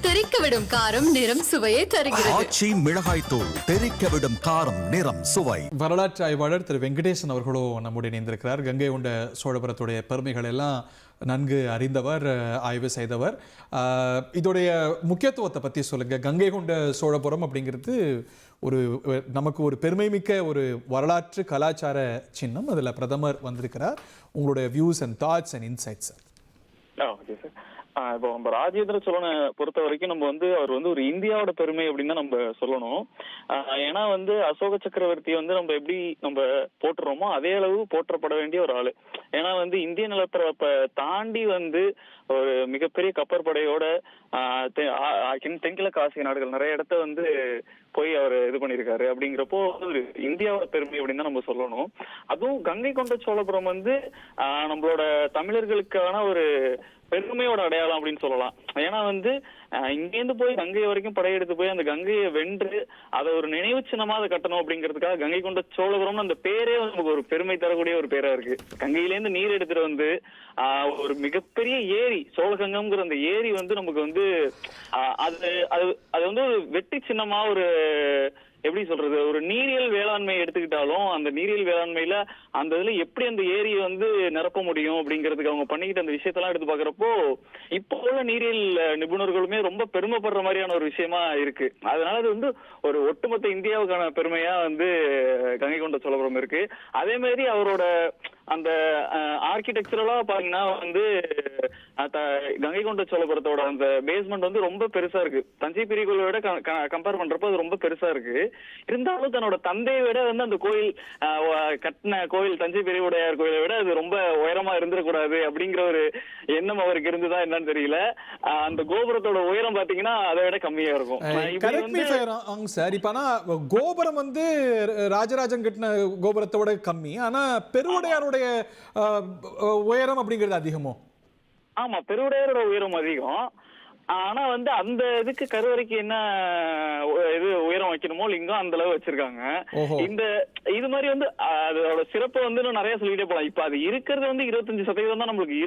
தெறிக்கவிடும் காரம் நிறம் சுவையை தருகிறது. ஆச்சி மிளகாய் தூள் தெறிக்கவிடும் காரம் நிறம் சுவை. வரலாற்று ஆய்வாளர் திரு வெங்கடேசன் அவர்களோ நம்முடைய இணைந்திருக்கிறார். கங்கை கொண்ட சோழபுரத்துடைய பெருமைகள் எல்லாம் நன்கு அறிந்தவர், ஆய்வு செய்தவர். இதோடைய முக்கியத்துவத்தை பற்றி சொல்லுங்க. கங்கை கொண்ட சோழபுரம் அப்படிங்கிறது நமக்கு ஒரு பெருமைமிக்க ஒரு வரலாற்று கலாச்சார சின்னம். அதில் பிரதமர் வந்திருக்கிறார். உங்களுடைய views and thoughts and insights. Okay sir. இப்போ நம்ம ராஜேந்திர சோழனை பொறுத்த வரைக்கும் நம்ம அவர் ஒரு இந்தியாவோட பெருமை அப்படின்னு தான் நம்ம சொல்லணும். ஏன்னா அசோக சக்கரவர்த்தி நம்ம எப்படி நம்ம போட்டுறோமோ அதே அளவு போற்றப்பட வேண்டிய ஒரு ஆளு. ஏன்னா இந்திய நிலப்பரப்பை தாண்டி ஒரு மிகப்பெரிய கப்பற்படையோட தென்கிழக்கு ஆசிய நாடுகள் நிறைய இடத்த போய் அவர் இது பண்ணியிருக்காரு. அப்படிங்கிறப்போ ஒரு இந்தியாவோட பெருமை அப்படின்னு தான் நம்ம சொல்லணும். அதுவும் கங்கை கொண்ட சோழபுரம் நம்மளோட தமிழர்களுக்கான ஒரு பெருமையோட அடையாளம் அப்படின்னு சொல்லலாம். ஏன்னா இங்கேருந்து போய் கங்கை வரைக்கும் படையெடுத்து போய் அந்த கங்கையை வென்று அதை ஒரு நினைவு சின்னமா அதை கட்டணும் அப்படிங்கிறதுக்காக கங்கை கொண்ட சோழபுரம் அந்த பேரே நமக்கு ஒரு பெருமை தரக்கூடிய ஒரு பேரா இருக்கு. கங்கையிலேருந்து நீர் எடுத்துட்டு ஒரு மிகப்பெரிய ஏரி சோழகங்கம்ங்கிற அந்த ஏரி நமக்கு அது ஒரு வெற்றி சின்னமா ஒரு எப்படி சொல்றது, ஒரு நீரியல் வேளாண்மை எடுத்துக்கிட்டாலும் அந்த நீரியல் வேளாண்மையில அந்த இதுல எப்படி அந்த ஏரியை நிரப்ப முடியும் அப்படிங்கிறதுக்கு அவங்க பண்ணிக்கிட்ட அந்த விஷயத்தெல்லாம் எடுத்து பாக்குறப்போ இப்போ உள்ள நீரியல் நிபுணர்களுமே ரொம்ப பெருமைப்படுற மாதிரியான ஒரு விஷயமா இருக்கு. அதனால அது ஒரு ஒட்டுமொத்த இந்தியாவுக்கான பெருமையா கங்கை கொண்ட சோழபுரம் இருக்கு. அதே மாதிரி அவரோட அந்த ஆர்கிடெக்சரலா பாத்தீங்கன்னா கங்கை கொண்ட சோழபுரத்தோட அந்த பேஸ்மெண்ட் ரொம்ப பெருசா இருக்கு. தஞ்சை பெரிய கோயிலை விட கம்பேர் பண்றப்போ அது ரொம்ப பெருசா இருக்கு. இருந்தாலும் தன்னோட தந்தையை விட அந்த கோயில் கட்டின கோயில் தஞ்சை பெரிய உடையார் கோயிலை விட அது ரொம்ப உயரமா இருந்துடக்கூடாது அப்படிங்கிற ஒரு எண்ணம் அவருக்கு இருந்துதா என்னன்னு தெரியல. அந்த கோபுரத்தோட உயரம் பாத்தீங்கன்னா அதை விட கம்மியா இருக்கும். கோபுரம் ராஜராஜன் கட்டின கோபுரத்தோட கம்மி, ஆனா பெருவுடையாரோட உயரம் அப்படிங்கிறது அதிகமோ? ஆமா, பெருவுடையாரோட உயரம் அதிகம். ஆனா அந்த இதுக்கு கருவறைக்கு என்ன இது உயரம் வைக்கணுமோ லிங்கம் அந்த அளவு வச்சிருக்காங்க. இந்த இது மாதிரி அதோட சிறப்பு நிறைய சொல்லிட்டே போலாம். இப்ப அது இருக்கிறது 25% தான் நம்மளுக்கு